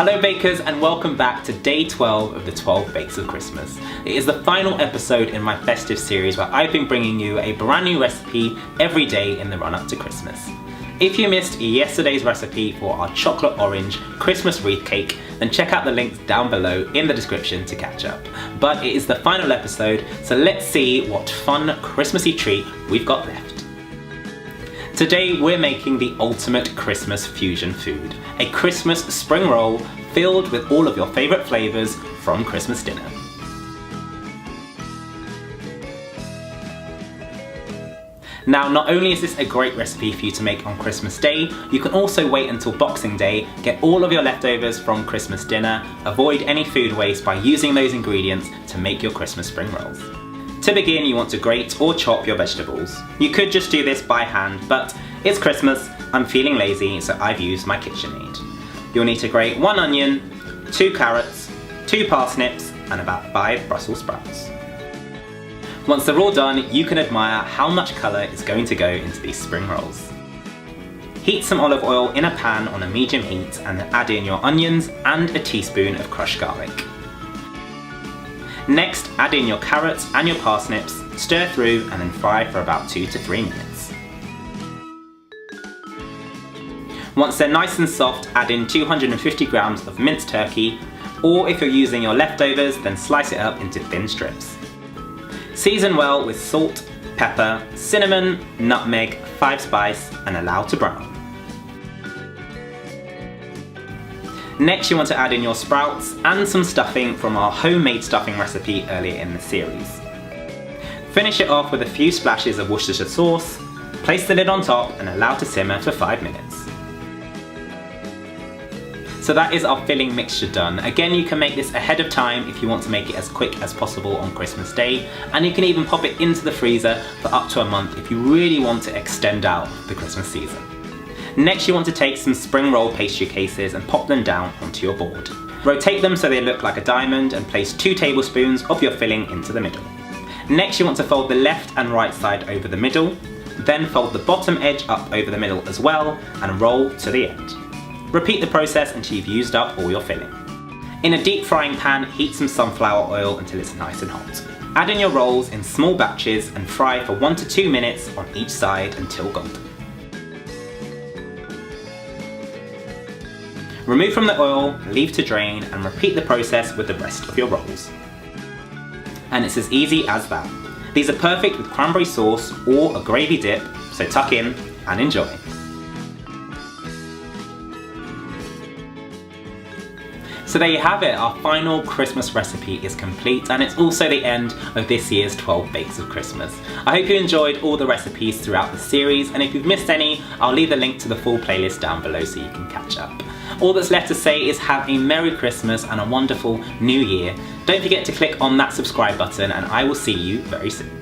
Hello bakers, and welcome back to day 12 of the 12 Bakes of Christmas. It is the final episode in my festive series where I've been bringing you a brand new recipe every day in the run up to Christmas. If you missed yesterday's recipe for our chocolate orange Christmas wreath cake, then check out the links down below in the description to catch up. But it is the final episode, so let's see what fun Christmassy treat we've got left. Today we're making the ultimate Christmas fusion food, a Christmas spring roll filled with all of your favourite flavours from Christmas dinner. Now, not only is this a great recipe for you to make on Christmas Day, you can also wait until Boxing Day, get all of your leftovers from Christmas dinner, avoid any food waste by using those ingredients to make your Christmas spring rolls. To begin, you want to grate or chop your vegetables. You could just do this by hand, but it's Christmas, I'm feeling lazy, so I've used my KitchenAid. You'll need to grate 1 onion, 2 carrots, 2 parsnips, and about 5 Brussels sprouts. Once they're all done, you can admire how much colour is going to go into these spring rolls. Heat some olive oil in a pan on a medium heat and then add in your onions and a teaspoon of crushed garlic. Next, add in your carrots and your parsnips, stir through and then fry for about 2 to 3 minutes. Once they're nice and soft, add in 250 grams of minced turkey, or if you're using your leftovers, then slice it up into thin strips. Season well with salt, pepper, cinnamon, nutmeg, 5 spice, and allow to brown. Next, you want to add in your sprouts and some stuffing from our homemade stuffing recipe earlier in the series. Finish it off with a few splashes of Worcestershire sauce, place the lid on top and allow to simmer for 5 minutes. So that is our filling mixture done. Again, you can make this ahead of time if you want to make it as quick as possible on Christmas Day, and you can even pop it into the freezer for up to a month if you really want to extend out the Christmas season. Next, you want to take some spring roll pastry cases and pop them down onto your board. Rotate them so they look like a diamond and place 2 tablespoons of your filling into the middle. Next, you want to fold the left and right side over the middle, then fold the bottom edge up over the middle as well and roll to the end. Repeat the process until you've used up all your filling. In a deep frying pan, heat some sunflower oil until it's nice and hot. Add in your rolls in small batches and fry for 1 to 2 minutes on each side until golden. Remove from the oil, leave to drain, and repeat the process with the rest of your rolls. And it's as easy as that. These are perfect with cranberry sauce or a gravy dip, so tuck in and enjoy. So there you have it, our final Christmas recipe is complete, and it's also the end of this year's 12 Bakes of Christmas. I hope you enjoyed all the recipes throughout the series, and if you've missed any, I'll leave a link to the full playlist down below so you can catch up. All that's left to say is have a Merry Christmas and a wonderful New Year. Don't forget to click on that subscribe button, and I will see you very soon.